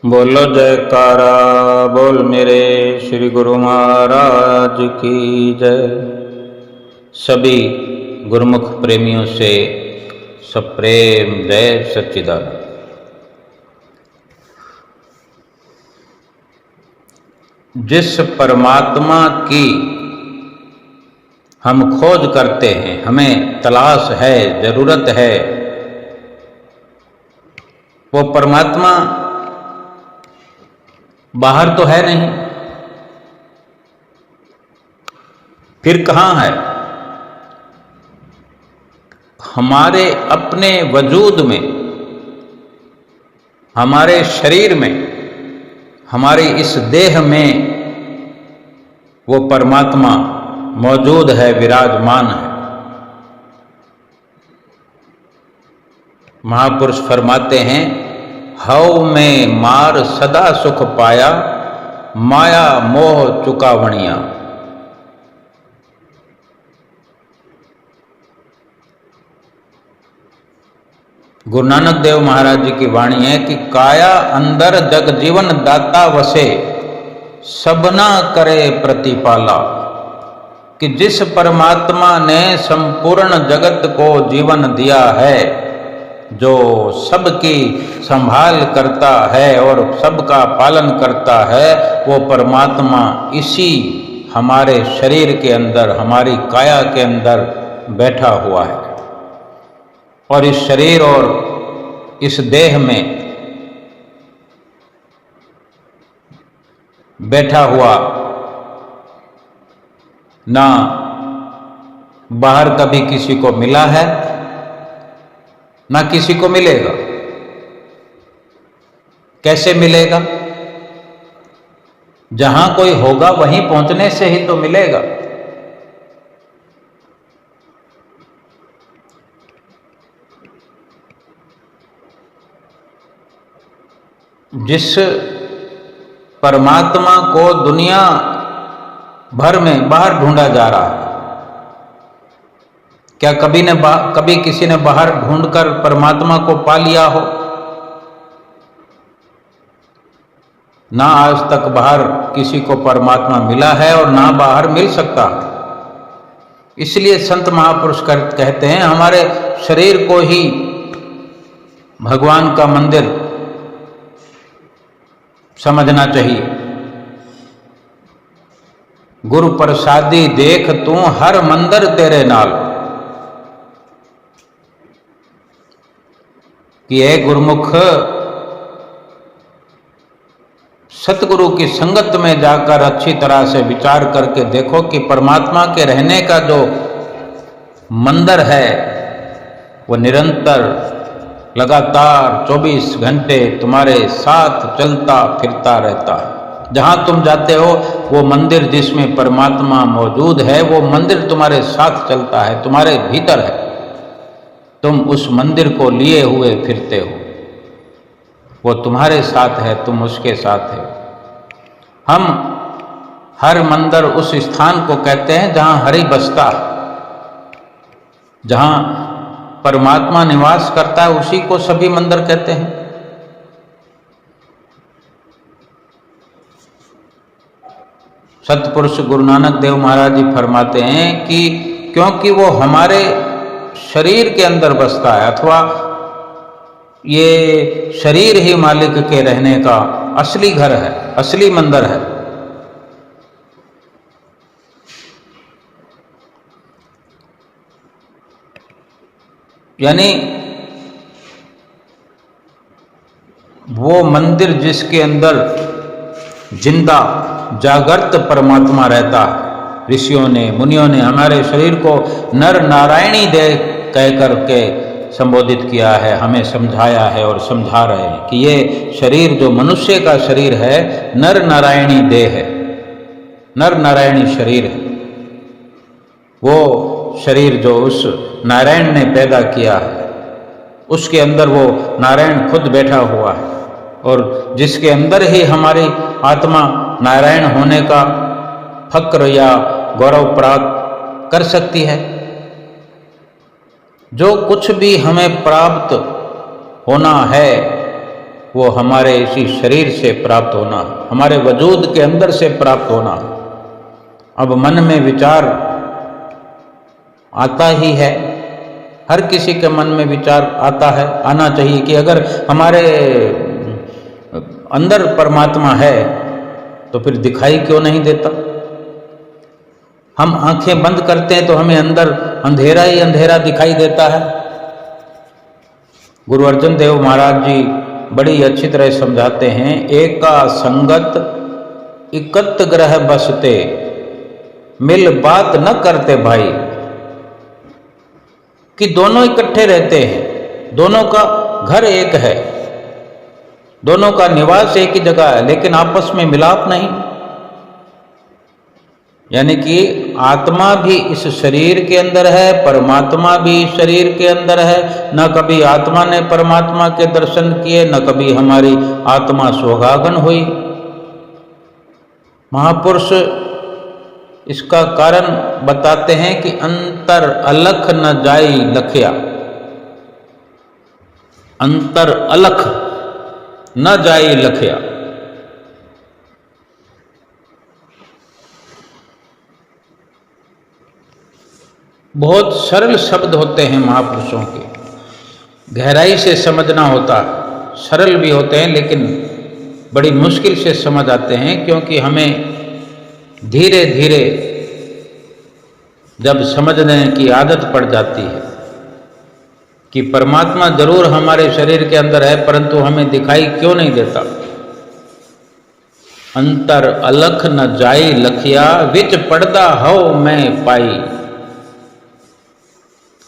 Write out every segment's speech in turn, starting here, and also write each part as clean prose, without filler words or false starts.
बोलो जयकारा बोल मेरे श्री गुरु महाराज की जय। सभी गुरुमुख प्रेमियों से सप्रेम जय सच्चिदानंद। जिस परमात्मा की हम खोज करते हैं, हमें तलाश है, जरूरत है, वो परमात्मा बाहर तो है नहीं, फिर कहाँ है? हमारे अपने वजूद में, हमारे शरीर में, हमारे इस देह में वो परमात्मा मौजूद है, विराजमान है। महापुरुष फरमाते हैं, हव में मार सदा सुख पाया, माया मोह चुकावणिया। गुरु नानक देव महाराज जी की वाणी है कि काया अंदर जग जीवन दाता वसे, सबना करे प्रतिपाला। कि जिस परमात्मा ने संपूर्ण जगत को जीवन दिया है, जो सबकी संभाल करता है और सबका पालन करता है, वो परमात्मा इसी हमारे शरीर के अंदर, हमारी काया के अंदर बैठा हुआ है। और इस शरीर और इस देह में बैठा हुआ ना बाहर कभी किसी को मिला है, ना किसी को मिलेगा। कैसे मिलेगा? जहां कोई होगा वहीं पहुंचने से ही तो मिलेगा। जिस परमात्मा को दुनिया भर में बाहर ढूंढा जा रहा है, क्या कभी किसी ने बाहर ढूंढकर परमात्मा को पा लिया हो? ना आज तक बाहर किसी को परमात्मा मिला है और ना बाहर मिल सकता। इसलिए संत महापुरुष कहते हैं, हमारे शरीर को ही भगवान का मंदिर समझना चाहिए। गुरु प्रसादी देख तू हर मंदिर तेरे नाल। कि है गुरुमुख, सतगुरु की संगत में जाकर अच्छी तरह से विचार करके देखो कि परमात्मा के रहने का जो मंदिर है वो निरंतर लगातार 24 घंटे तुम्हारे साथ चलता फिरता रहता है। जहां तुम जाते हो वो मंदिर जिसमें परमात्मा मौजूद है, वो मंदिर तुम्हारे साथ चलता है, तुम्हारे भीतर है। तुम उस मंदिर को लिए हुए फिरते हो, वो तुम्हारे साथ है, तुम उसके साथ है। हम हर मंदिर उस स्थान को कहते हैं जहां हरि बसता, जहां परमात्मा निवास करता है, उसी को सभी मंदिर कहते हैं। सतपुरुष गुरु नानक देव महाराज जी फरमाते हैं कि क्योंकि वो हमारे शरीर के अंदर बसता है, अथवा ये शरीर ही मालिक के रहने का असली घर है, असली मंदिर है। यानी वो मंदिर जिसके अंदर जिंदा जागृत परमात्मा रहता है। ऋषियों ने, मुनियों ने हमारे शरीर को नर नारायणी देह कह करके संबोधित किया है, हमें समझाया है और समझा रहे हैं कि ये शरीर जो मनुष्य का शरीर है, नर नारायणी देह है, नर नारायणी शरीर है। वो शरीर जो उस नारायण ने पैदा किया है, उसके अंदर वो नारायण खुद बैठा हुआ है, और जिसके अंदर ही हमारी आत्मा नारायण होने का फक्र या गौरव प्राप्त कर सकती है। जो कुछ भी हमें प्राप्त होना है वो हमारे इसी शरीर से प्राप्त होना, हमारे वजूद के अंदर से प्राप्त होना। अब मन में विचार आता ही है, हर किसी के मन में विचार आता है, आना चाहिए कि अगर हमारे अंदर परमात्मा है तो फिर दिखाई क्यों नहीं देता। हम आंखें बंद करते हैं तो हमें अंदर अंधेरा ही अंधेरा दिखाई देता है। गुरु अर्जन देव महाराज जी बड़ी अच्छी तरह समझाते हैं, एका संगत इकत ग्रह बसते, मिल बात न करते भाई। कि दोनों इकट्ठे रहते हैं, दोनों का घर एक है, दोनों का निवास एक ही जगह है, लेकिन आपस में मिलाप नहीं। यानी कि आत्मा भी इस शरीर के अंदर है, परमात्मा भी इस शरीर के अंदर है। न कभी आत्मा ने परमात्मा के दर्शन किए, न कभी हमारी आत्मा सुहागन हुई। महापुरुष इसका कारण बताते हैं कि अंतर अलख न जाई लखिया, अंतर अलख न जाई लखिया। बहुत सरल शब्द होते हैं महापुरुषों के, गहराई से समझना होता है। सरल भी होते हैं लेकिन बड़ी मुश्किल से समझ आते हैं, क्योंकि हमें धीरे धीरे जब समझने की आदत पड़ जाती है कि परमात्मा जरूर हमारे शरीर के अंदर है, परंतु हमें दिखाई क्यों नहीं देता। अंतर अलख न जाई लखिया, विच पड़दा हो मैं पाई।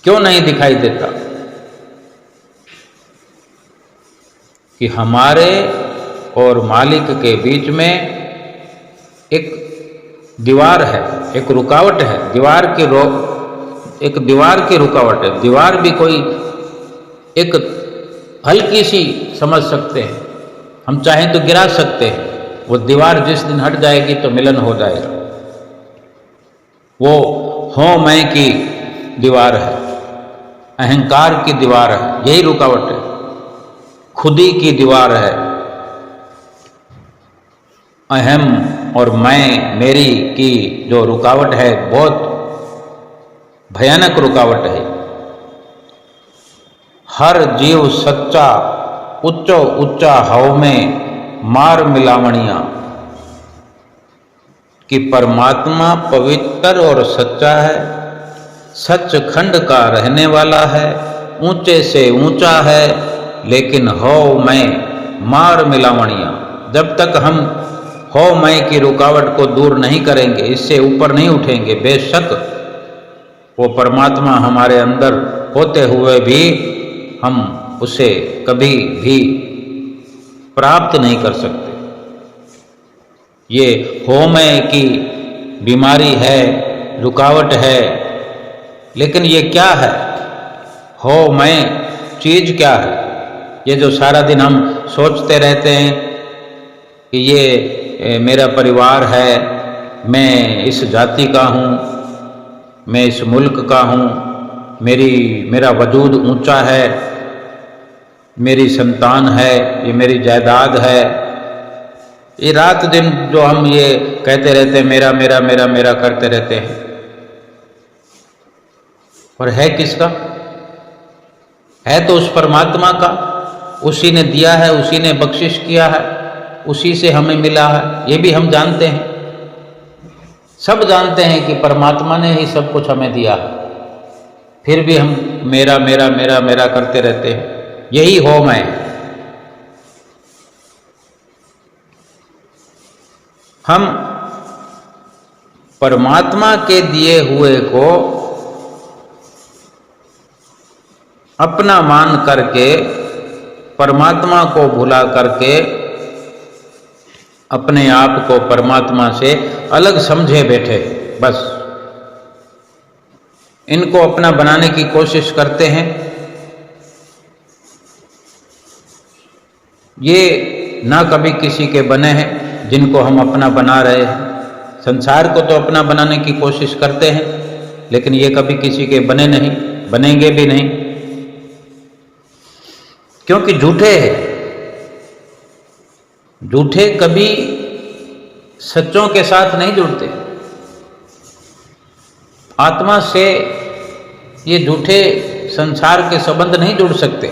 क्यों नहीं दिखाई देता कि हमारे और मालिक के बीच में एक दीवार है, एक रुकावट है। एक दीवार की रुकावट है। दीवार भी कोई एक हल्की सी समझ सकते हैं, हम चाहें तो गिरा सकते हैं। वो दीवार जिस दिन हट जाएगी तो मिलन हो जाएगा। वो हो मैं की दीवार है, अहंकार की दीवार है, यही रुकावट है। खुदी की दीवार है, अहम और मैं मेरी की जो रुकावट है, बहुत भयानक रुकावट है। हर जीव सच्चा उच्चो उच्चा हव में मार मिलावणिया। कि परमात्मा पवित्र और सच्चा है, सचखंड का रहने वाला है, ऊंचे से ऊंचा है, लेकिन हो मैं मार मिलावणिया। जब तक हम हो मैं की रुकावट को दूर नहीं करेंगे, इससे ऊपर नहीं उठेंगे, बेशक वो परमात्मा हमारे अंदर होते हुए भी हम उसे कभी भी प्राप्त नहीं कर सकते। ये हो मैं की बीमारी है, रुकावट है। लेकिन ये क्या है? हो मैं चीज क्या है? ये जो सारा दिन हम सोचते रहते हैं कि ये मेरा परिवार है, मैं इस जाति का हूँ, मैं इस मुल्क का हूँ, मेरा वजूद ऊंचा है, मेरी संतान है, ये मेरी जायदाद है। ये रात दिन जो हम ये कहते रहते हैं मेरा मेरा मेरा मेरा करते रहते हैं, और है किसका? है तो उस परमात्मा का। उसी ने दिया है, उसी ने बख्शिश किया है, उसी से हमें मिला है। ये भी हम जानते हैं, सब जानते हैं कि परमात्मा ने ही सब कुछ हमें दिया है, फिर भी हम मेरा मेरा मेरा मेरा करते रहते हैं। यही हो मैं। हम परमात्मा के दिए हुए को अपना मान करके, परमात्मा को भुला करके अपने आप को परमात्मा से अलग समझे बैठे। बस इनको अपना बनाने की कोशिश करते हैं। ये ना कभी किसी के बने हैं जिनको हम अपना बना रहे हैं। संसार को तो अपना बनाने की कोशिश करते हैं, लेकिन ये कभी किसी के बने नहीं, बनेंगे भी नहीं, क्योंकि झूठे हैं। झूठे कभी सच्चों के साथ नहीं जुड़ते। आत्मा से ये झूठे संसार के संबंध नहीं जुड़ सकते।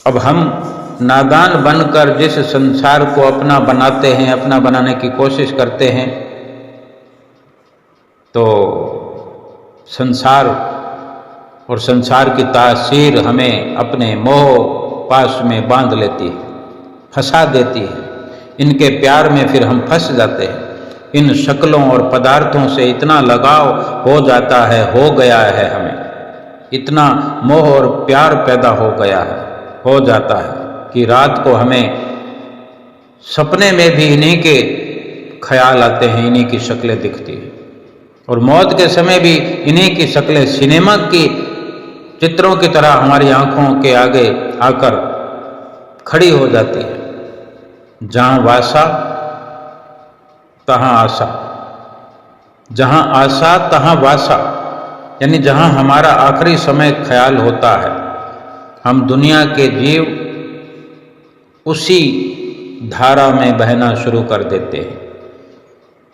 अब हम नादान बनकर जिस संसार को अपना बनाते हैं, अपना बनाने की कोशिश करते हैं, तो संसार और संसार की तासीर हमें अपने मोह पाश में बांध लेती है, फंसा देती है। इनके प्यार में फिर हम फंस जाते हैं। इन शक्लों और पदार्थों से इतना लगाव हो जाता है, हो गया है, हमें इतना मोह और प्यार पैदा हो गया है, हो जाता है कि रात को हमें सपने में भी इन्हीं के ख्याल आते हैं, इन्हीं की शक्लें दिखती हैं, और मौत के समय भी इन्हीं की शक्लें सिनेमा की चित्रों की तरह हमारी आंखों के आगे आकर खड़ी हो जाती है। जहां वासा तहां आशा, जहां आशा तहां वासा, यानी जहां हमारा आखिरी समय ख्याल होता है, हम दुनिया के जीव उसी धारा में बहना शुरू कर देते हैं।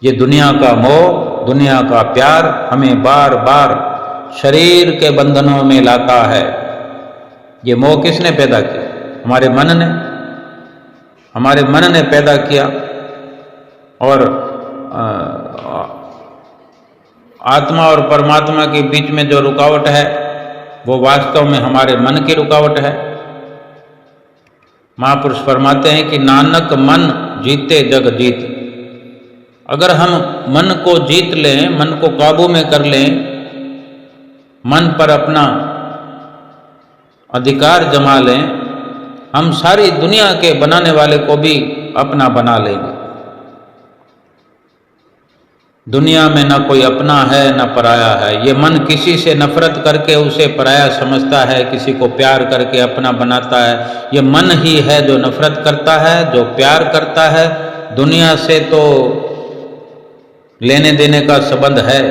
ये दुनिया का मोह, दुनिया का प्यार हमें बार बार शरीर के बंधनों में लाता है। ये मोह किसने पैदा किया? हमारे मन ने, हमारे मन ने पैदा किया। और आत्मा और परमात्मा के बीच में जो रुकावट है वो वास्तव में हमारे मन की रुकावट है। महापुरुष फरमाते हैं कि नानक मन जीते जग जीत। अगर हम मन को जीत लें, मन को काबू में कर लें, मन पर अपना अधिकार जमा लें, हम सारी दुनिया के बनाने वाले को भी अपना बना लेंगे। दुनिया में न कोई अपना है न पराया है। ये मन किसी से नफरत करके उसे पराया समझता है, किसी को प्यार करके अपना बनाता है। ये मन ही है जो नफरत करता है, जो प्यार करता है। दुनिया से तो लेने देने का संबंध है,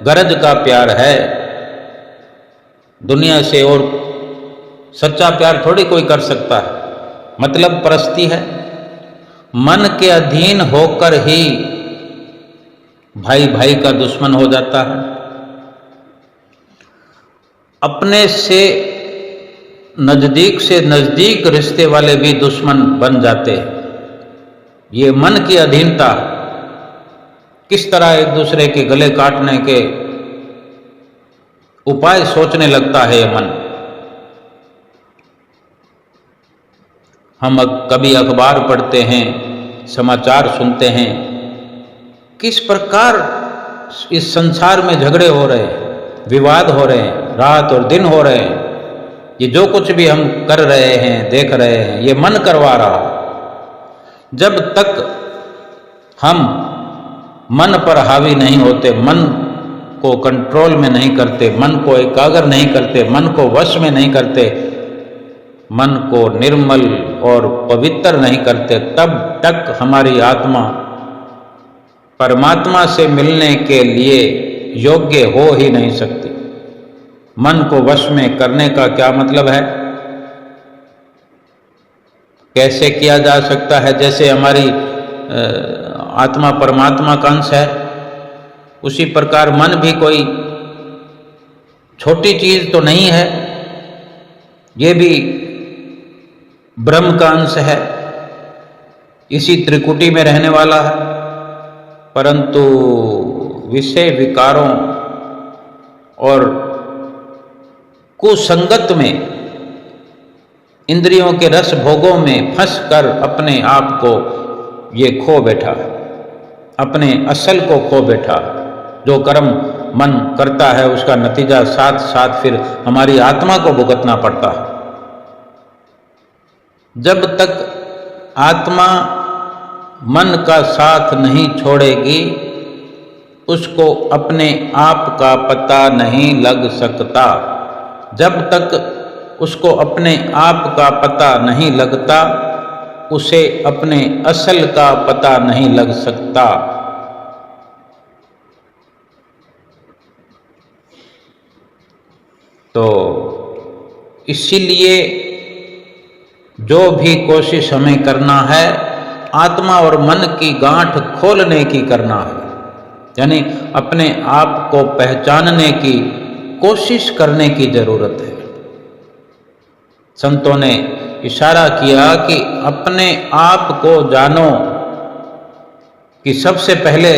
गरज का प्यार है दुनिया से, और सच्चा प्यार थोड़ी कोई कर सकता है। मतलब परस्ती है। मन के अधीन होकर ही भाई भाई का दुश्मन हो जाता है। अपने से नजदीक रिश्ते वाले भी दुश्मन बन जाते हैं। ये मन की अधीनता, किस तरह एक दूसरे के गले काटने के उपाय सोचने लगता है ये मन। हम कभी अखबार पढ़ते हैं, समाचार सुनते हैं, किस प्रकार इस संसार में झगड़े हो रहे हैं, विवाद हो रहे हैं, रात और दिन हो रहे हैं। ये जो कुछ भी हम कर रहे हैं, देख रहे हैं, ये मन करवा रहा। जब तक हम मन पर हावी नहीं होते, मन को कंट्रोल में नहीं करते, मन को एकाग्र नहीं करते, मन को वश में नहीं करते, मन को निर्मल और पवित्र नहीं करते, तब तक हमारी आत्मा परमात्मा से मिलने के लिए योग्य हो ही नहीं सकती। मन को वश में करने का क्या मतलब है? कैसे किया जा सकता है? जैसे हमारी आत्मा परमात्मा का अंश है, उसी प्रकार मन भी कोई छोटी चीज तो नहीं है, ये भी ब्रह्म का अंश है, इसी त्रिकुटी में रहने वाला है। परंतु विषय विकारों और कुसंगत में, इंद्रियों के रस भोगों में फंसकर अपने आप को ये खो बैठा, अपने असल को खो बैठा। जो कर्म मन करता है उसका नतीजा साथ साथ फिर हमारी आत्मा को भुगतना पड़ता है। जब तक आत्मा मन का साथ नहीं छोड़ेगी, उसको अपने आप का पता नहीं लग सकता। जब तक उसको अपने आप का पता नहीं लगता, उसे अपने असल का पता नहीं लग सकता। तो इसीलिए जो भी कोशिश हमें करना है, आत्मा और मन की गांठ खोलने की करना है, यानी अपने आप को पहचानने की कोशिश करने की जरूरत है। संतों ने इशारा किया कि अपने आप को जानो, कि सबसे पहले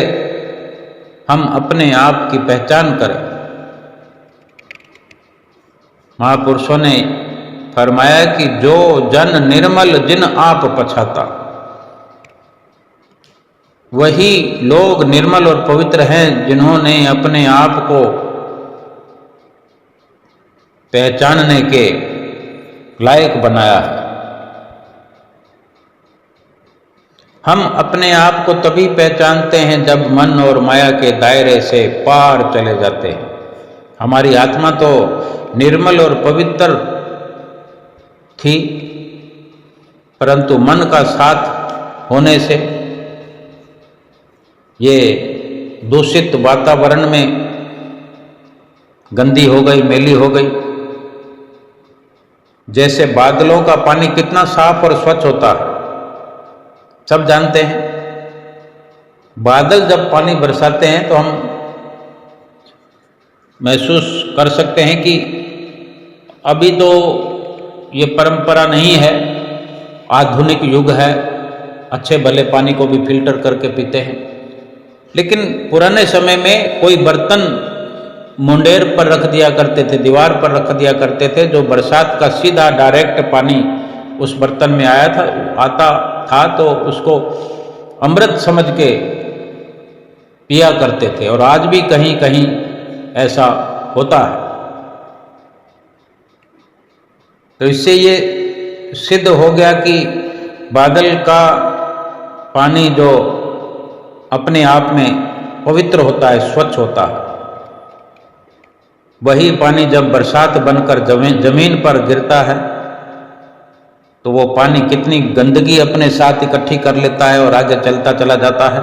हम अपने आप की पहचान करें। महापुरुषों ने फरमाया कि जो जन निर्मल जिन आप पछाता, वही लोग निर्मल और पवित्र हैं जिन्होंने अपने आप को पहचानने के लायक बनाया है। हम अपने आप को तभी पहचानते हैं जब मन और माया के दायरे से पार चले जाते हैं। हमारी आत्मा तो निर्मल और पवित्र थी, परंतु मन का साथ होने से ये दूषित वातावरण में गंदी हो गई, मैली हो गई। जैसे बादलों का पानी कितना साफ और स्वच्छ होता है, सब जानते हैं। बादल जब पानी बरसाते हैं तो हम महसूस कर सकते हैं कि अभी तो ये परंपरा नहीं है, आधुनिक युग है, अच्छे भले पानी को भी फिल्टर करके पीते हैं। लेकिन पुराने समय में कोई बर्तन मुंडेर पर रख दिया करते थे, दीवार पर रख दिया करते थे, जो बरसात का सीधा डायरेक्ट पानी उस बर्तन में आता था तो उसको अमृत समझ के पिया करते थे। और आज भी कहीं कहीं ऐसा होता है। तो इससे ये सिद्ध हो गया कि बादल का पानी जो अपने आप में पवित्र होता है, स्वच्छ होता है, वही पानी जब बरसात बनकर जमीन पर गिरता है तो वो पानी कितनी गंदगी अपने साथ इकट्ठी कर लेता है और आगे चलता चला जाता है,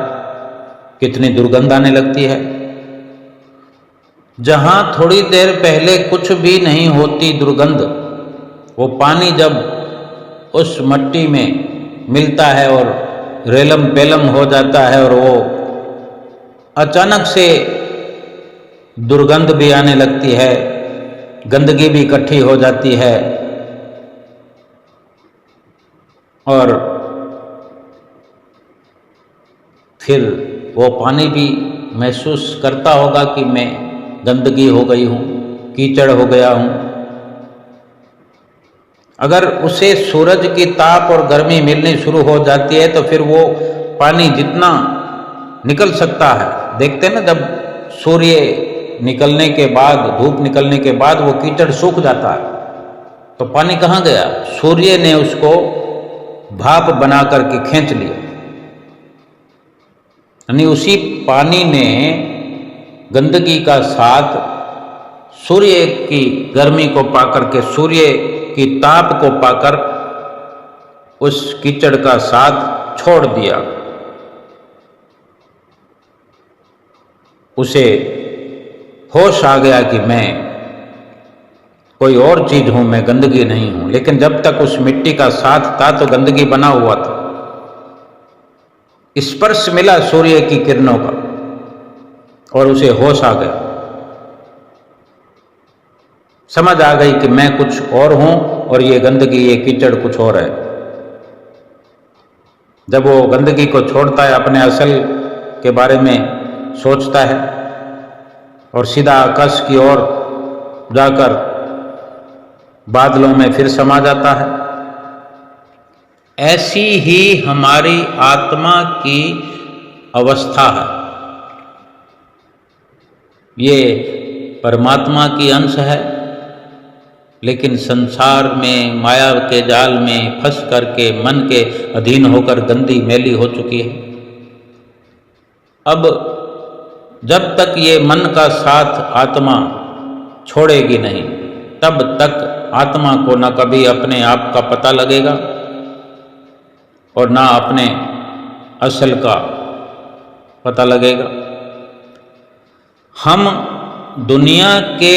कितनी दुर्गंध आने लगती है। जहां थोड़ी देर पहले कुछ भी नहीं होती दुर्गंध, वो पानी जब उस मट्टी में मिलता है और रेलम पेलम हो जाता है और वो अचानक से दुर्गंध भी आने लगती है, गंदगी भी इकट्ठी हो जाती है और फिर वो पानी भी महसूस करता होगा कि मैं गंदगी हो गई हूँ, कीचड़ हो गया हूँ। अगर उसे सूरज की ताप और गर्मी मिलनी शुरू हो जाती है तो फिर वो पानी जितना निकल सकता है, देखते हैं ना, जब सूर्य निकलने के बाद, धूप निकलने के बाद वो कीचड़ सूख जाता है तो पानी कहाँ गया? सूर्य ने उसको भाप बना करके खींच लिया। यानी उसी पानी ने गंदगी का साथ सूर्य की गर्मी को पाकर के, सूर्य की ताप को पाकर उस कीचड़ का साथ छोड़ दिया। उसे होश आ गया कि मैं कोई और चीज हूं, मैं गंदगी नहीं हूं। लेकिन जब तक उस मिट्टी का साथ था तो गंदगी बना हुआ था। स्पर्श मिला सूर्य की किरणों का और उसे होश आ गया, समझ आ गई कि मैं कुछ और हूं और ये गंदगी, ये कीचड़ कुछ और है। जब वो गंदगी को छोड़ता है, अपने असल के बारे में सोचता है और सीधा आकाश की ओर जाकर बादलों में फिर समा जाता है। ऐसी ही हमारी आत्मा की अवस्था है। ये परमात्मा की अंश है, लेकिन संसार में माया के जाल में फंस करके मन के अधीन होकर गंदी मैली हो चुकी है। अब जब तक ये मन का साथ आत्मा छोड़ेगी नहीं, तब तक आत्मा को न कभी अपने आप का पता लगेगा और ना अपने असल का पता लगेगा। हम दुनिया के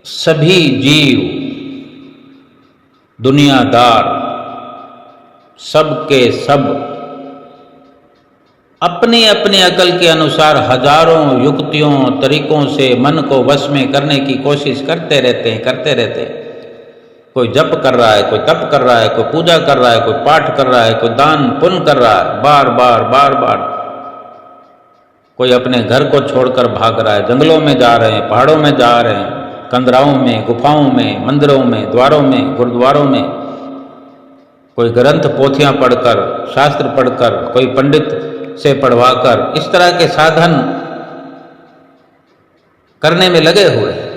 सभी जीव दुनियादार सब के सब अपनी अपनी अकल के अनुसार हजारों युक्तियों तरीकों से मन को वश में करने की कोशिश करते रहते हैं। कोई जप कर रहा है, कोई तप कर रहा है, कोई पूजा कर रहा है, कोई पाठ कर रहा है, कोई दान पुण्य कर रहा है, बार बार। कोई अपने घर को छोड़कर भाग रहा है, जंगलों में जा रहे हैं, पहाड़ों में जा रहे हैं, कंदराओं में, गुफाओं में, मंदिरों में, द्वारों में, गुरुद्वारों में। कोई ग्रंथ पोथियां पढ़कर, शास्त्र पढ़कर, कोई पंडित से पढ़वाकर, इस तरह के साधन करने में लगे हुए हैं।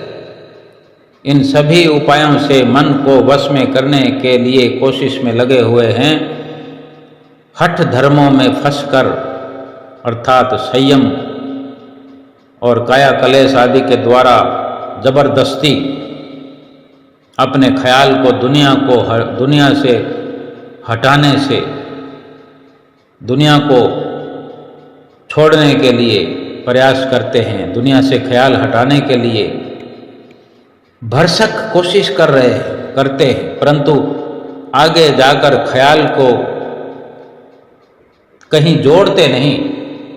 इन सभी उपायों से मन को वश में करने के लिए कोशिश में लगे हुए हैं। हठ धर्मों में फंसकर अर्थात संयम और काया कलेश आदि के द्वारा जबरदस्ती अपने ख्याल को दुनिया से हटाने से, दुनिया को छोड़ने के लिए प्रयास करते हैं, दुनिया से ख्याल हटाने के लिए भरसक कोशिश करते हैं, परंतु आगे जाकर ख्याल को कहीं जोड़ते नहीं।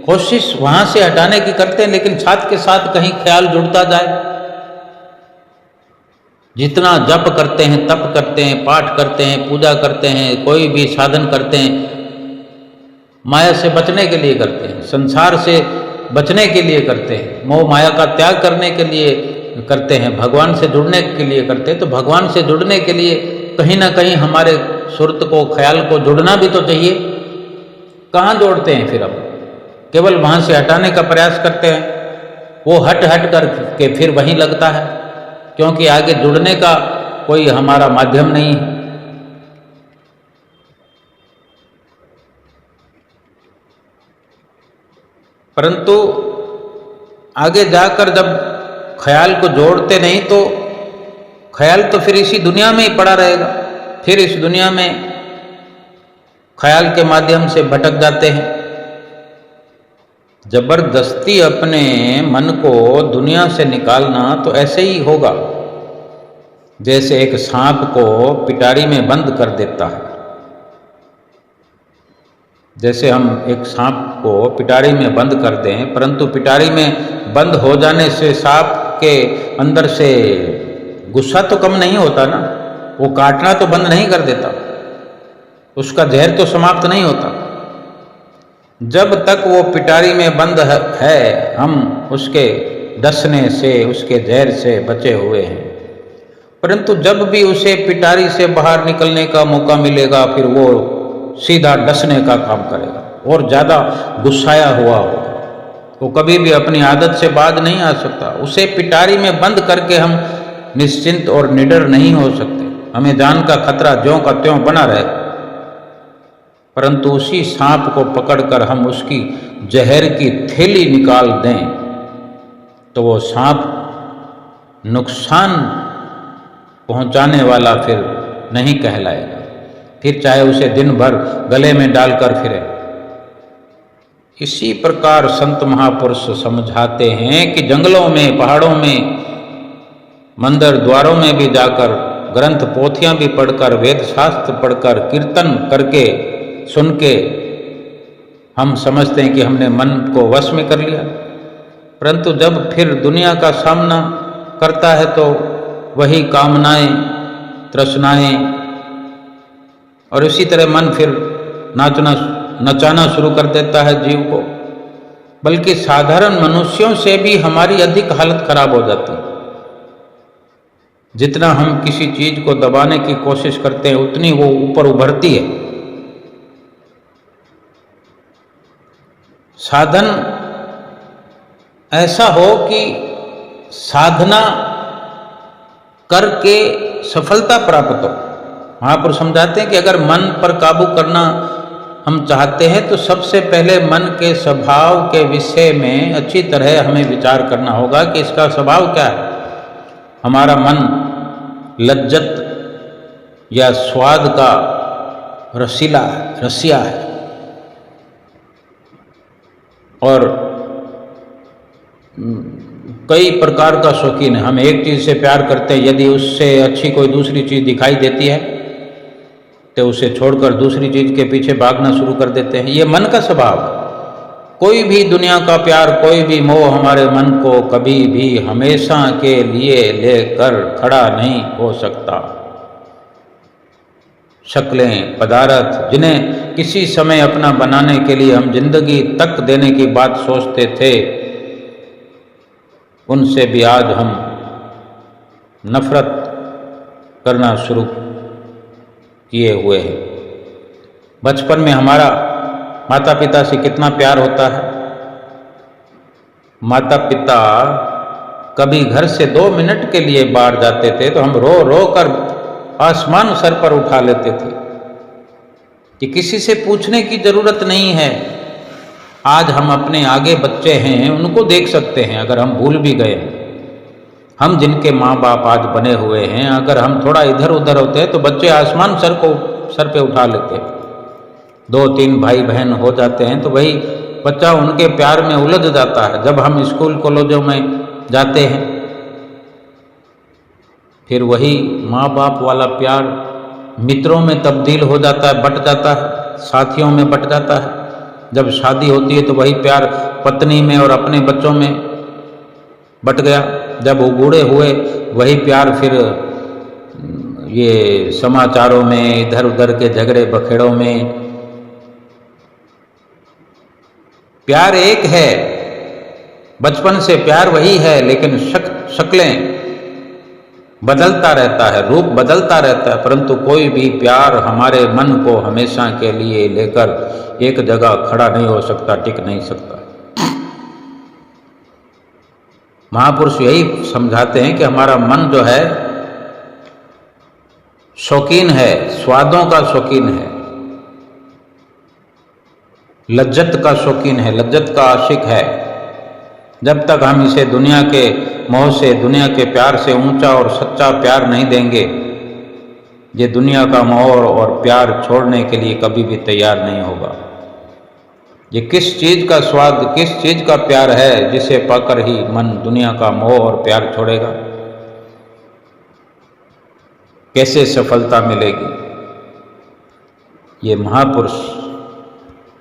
कोशिश वहां से हटाने की करते हैं, लेकिन साथ के साथ कहीं ख्याल जुड़ता जाए। जितना जप करते हैं, तप करते हैं, पाठ करते हैं, पूजा करते हैं, कोई भी साधन करते हैं, माया से बचने के लिए करते हैं, संसार से बचने के लिए करते हैं, मोह माया का त्याग करने के लिए करते हैं, भगवान से जुड़ने के लिए करते हैं। तो भगवान से जुड़ने के लिए कहीं ना कहीं हमारे सुरत को, ख्याल को जुड़ना भी तो चाहिए। कहाँ जोड़ते हैं फिर? अब केवल वहाँ से हटाने का प्रयास करते हैं, वो हट करके फिर वहीं लगता है, क्योंकि आगे जुड़ने का कोई हमारा माध्यम नहीं है। परंतु आगे जाकर जब ख्याल को जोड़ते नहीं तो ख्याल तो फिर इसी दुनिया में ही पड़ा रहेगा। फिर इस दुनिया में ख्याल के माध्यम से भटक जाते हैं। जबरदस्ती अपने मन को दुनिया से निकालना तो ऐसे ही होगा जैसे एक सांप को पिटारी में बंद कर देता है। जैसे हम एक सांप को पिटारी में बंद कर दें, परंतु पिटारी में बंद हो जाने से सांप के अंदर से गुस्सा तो कम नहीं होता ना, वो काटना तो बंद नहीं कर देता, उसका जहर तो समाप्त नहीं होता। जब तक वो पिटारी में बंद है, हम उसके डसने से, उसके जहर से बचे हुए हैं। परंतु जब भी उसे पिटारी से बाहर निकलने का मौका मिलेगा, फिर वो सीधा डसने का काम करेगा और ज़्यादा गुस्साया हुआ होगा। वो कभी भी अपनी आदत से बाज नहीं आ सकता। उसे पिटारी में बंद करके हम निश्चिंत और निडर नहीं हो सकते। हमें जान का खतरा ज्यों का त्यों बना रहे, परंतु उसी सांप को पकड़कर हम उसकी जहर की थैली निकाल दें तो वो सांप नुकसान पहुंचाने वाला फिर नहीं कहलाएगा। फिर चाहे उसे दिन भर गले में डालकर फिरे। इसी प्रकार संत महापुरुष समझाते हैं कि जंगलों में, पहाड़ों में, मंदिर द्वारों में भी जाकर, ग्रंथ पोथियां भी पढ़कर, वेद शास्त्र पढ़कर, कीर्तन करके, सुन के हम समझते हैं कि हमने मन को वश में कर लिया। परंतु जब फिर दुनिया का सामना करता है तो वही कामनाएं, तृष्णाएं, और इसी तरह मन फिर नचाना शुरू कर देता है जीव को। बल्कि साधारण मनुष्यों से भी हमारी अधिक हालत खराब हो जाती है। जितना हम किसी चीज को दबाने की कोशिश करते हैं, उतनी वो ऊपर उभरती है। साधन ऐसा हो कि साधना करके सफलता प्राप्त हो। महापुरुष समझाते हैं कि अगर मन पर काबू करना हम चाहते हैं तो सबसे पहले मन के स्वभाव के विषय में अच्छी तरह हमें विचार करना होगा कि इसका स्वभाव क्या है। हमारा मन लज्जत या स्वाद का रसिया है और कई प्रकार का शौकीन है। हम एक चीज़ से प्यार करते हैं, यदि उससे अच्छी कोई दूसरी चीज़ दिखाई देती है तो उसे छोड़कर दूसरी चीज के पीछे भागना शुरू कर देते हैं। ये मन का स्वभाव। कोई भी दुनिया का प्यार, कोई भी मोह हमारे मन को कभी भी हमेशा के लिए लेकर खड़ा नहीं हो सकता। शक्लें, पदार्थ जिन्हें किसी समय अपना बनाने के लिए हम जिंदगी तक देने की बात सोचते थे, उनसे भी आज हम नफरत करना शुरू किए हुए हैं। बचपन में हमारा माता पिता से कितना प्यार होता है। माता पिता कभी घर से 2 मिनट के लिए बाहर जाते थे तो हम रो रो कर आसमान सर पर उठा लेते थे कि किसी से पूछने की जरूरत नहीं है। आज हम अपने आगे बच्चे हैं, उनको देख सकते हैं। अगर हम भूल भी गए, हम जिनके माँ बाप आज बने हुए हैं, अगर हम थोड़ा इधर उधर होते हैं तो बच्चे आसमान सर पे उठा लेते हैं। 2-3 भाई बहन हो जाते हैं तो वही बच्चा उनके प्यार में उलझ जाता है। जब हम स्कूल कॉलेजों में जाते हैं, फिर वही माँ बाप वाला प्यार मित्रों में तब्दील हो जाता है, बट जाता है, साथियों में बट जाता है। जब शादी होती है तो वही प्यार पत्नी में और अपने बच्चों में बट गया। जब वो बूढ़े हुए, वही प्यार फिर ये समाचारों में, इधर उधर के झगड़े बखेड़ों में। प्यार एक है, बचपन से प्यार वही है, लेकिन शक्लें बदलता रहता है, रूप बदलता रहता है, परंतु कोई भी प्यार हमारे मन को हमेशा के लिए लेकर एक जगह खड़ा नहीं हो सकता, टिक नहीं सकता। महापुरुष यही समझाते हैं कि हमारा मन जो है शौकीन है, स्वादों का शौकीन है, लज्जत का शौकीन है, लज्जत का आशिक है। जब तक हम इसे दुनिया के मोह से, दुनिया के प्यार से ऊंचा और सच्चा प्यार नहीं देंगे, ये दुनिया का मोह और प्यार छोड़ने के लिए कभी भी तैयार नहीं होगा। ये किस चीज का स्वाद, किस चीज का प्यार है जिसे पाकर ही मन दुनिया का मोह और प्यार छोड़ेगा? कैसे सफलता मिलेगी? ये महापुरुष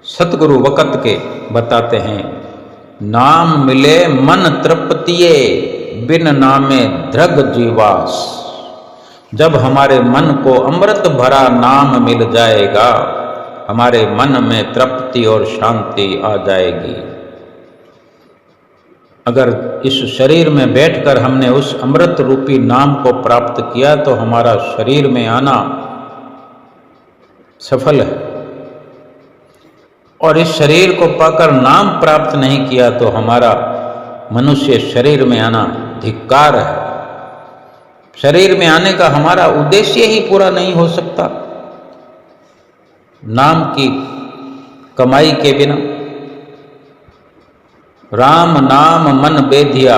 सतगुरु वक़्त के बताते हैं, नाम मिले मन तृप्तिये, बिन नामे दृग जीवास। जब हमारे मन को अमृत भरा नाम मिल जाएगा, हमारे मन में तृप्ति और शांति आ जाएगी। अगर इस शरीर में बैठकर हमने उस अमृत रूपी नाम को प्राप्त किया तो हमारा शरीर में आना सफल है, और इस शरीर को पाकर नाम प्राप्त नहीं किया तो हमारा मनुष्य शरीर में आना धिक्कार है। शरीर में आने का हमारा उद्देश्य ही पूरा नहीं हो सकता नाम की कमाई के बिना। राम नाम मन बेधिया,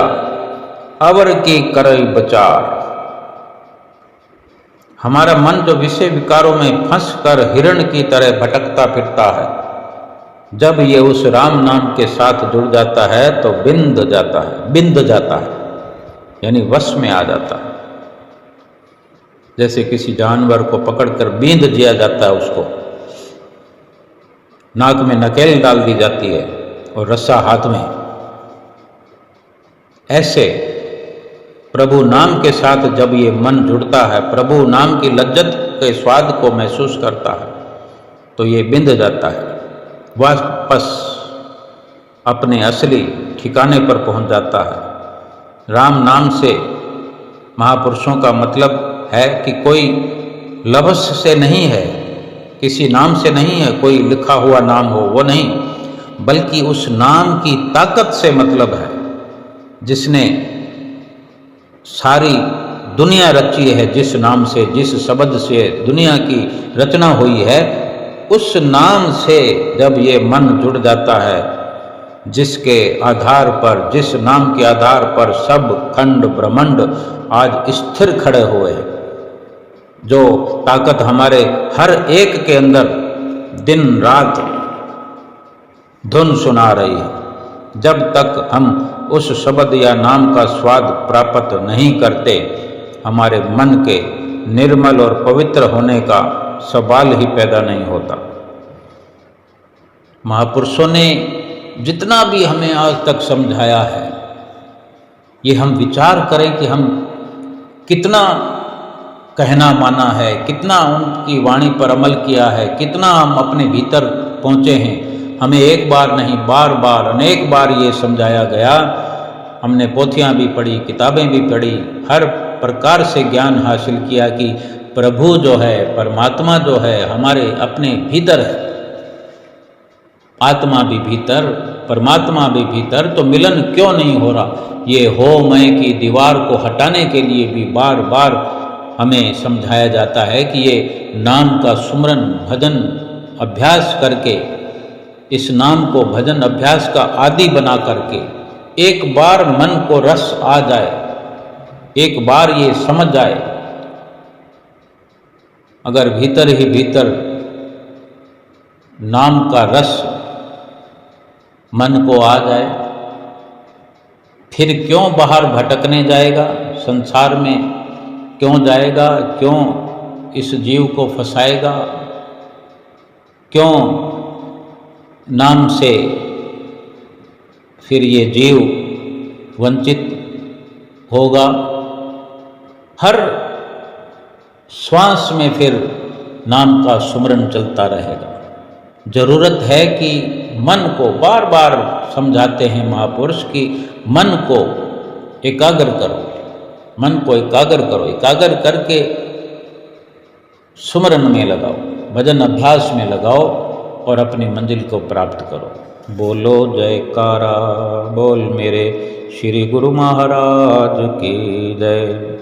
अवर की करई बचार। हमारा मन जो विषय विकारों में फंस कर हिरण की तरह भटकता फिरता है, जब ये उस राम नाम के साथ जुड़ जाता है तो बिंद जाता है, यानी वश में आ जाता है। जैसे किसी जानवर को पकड़कर बींद दिया जाता है, उसको नाक में नकेल डाल दी जाती है और रस्सा हाथ में। ऐसे प्रभु नाम के साथ जब ये मन जुड़ता है, प्रभु नाम की लज्जत के स्वाद को महसूस करता है, तो ये बिंद जाता है, वापस अपने असली ठिकाने पर पहुंच जाता है। राम नाम से महापुरुषों का मतलब है कि कोई लफ्ज़ से नहीं है, किसी नाम से नहीं है, कोई लिखा हुआ नाम हो वो नहीं, बल्कि उस नाम की ताकत से मतलब है, जिसने सारी दुनिया रची है। जिस नाम से, जिस शब्द से दुनिया की रचना हुई है, उस नाम से जब ये मन जुड़ जाता है, जिसके आधार पर, जिस नाम के आधार पर सब खंड ब्रह्मांड आज स्थिर खड़े हुए हैं, जो ताकत हमारे हर एक के अंदर दिन रात धुन सुना रही है, जब तक हम उस शब्द या नाम का स्वाद प्राप्त नहीं करते, हमारे मन के निर्मल और पवित्र होने का सवाल ही पैदा नहीं होता। महापुरुषों ने जितना भी हमें आज तक समझाया है, ये हम विचार करें कि हम कितना कहना माना है, कितना उनकी वाणी पर अमल किया है, कितना हम अपने भीतर पहुँचे हैं। हमें एक बार नहीं, बार बार अनेक बार ये समझाया गया। हमने पोथियाँ भी पढ़ी, किताबें भी पढ़ी, हर प्रकार से ज्ञान हासिल किया कि प्रभु जो है, परमात्मा जो है, हमारे अपने भीतर है। आत्मा भी भीतर, परमात्मा भी भीतर, तो मिलन क्यों नहीं हो रहा? ये हो मैं की दीवार को हटाने के लिए भी बार बार हमें समझाया जाता है कि ये नाम का सुमरन भजन अभ्यास करके, इस नाम को भजन अभ्यास का आदि बना करके एक बार मन को रस आ जाए, एक बार ये समझ जाए, अगर भीतर ही भीतर नाम का रस मन को आ जाए, फिर क्यों बाहर भटकने जाएगा, संसार में क्यों जाएगा, क्यों इस जीव को फंसाएगा, क्यों नाम से फिर ये जीव वंचित होगा। हर श्वास में फिर नाम का सुमरन चलता रहेगा। जरूरत है कि मन को, बार बार समझाते हैं महापुरुष कि मन को एकाग्र करो, मन को एकाग्र करो, एकाग्र करके सुमरन में लगाओ, भजन अभ्यास में लगाओ और अपनी मंजिल को प्राप्त करो। बोलो जयकारा, बोल मेरे श्री गुरु महाराज की जय।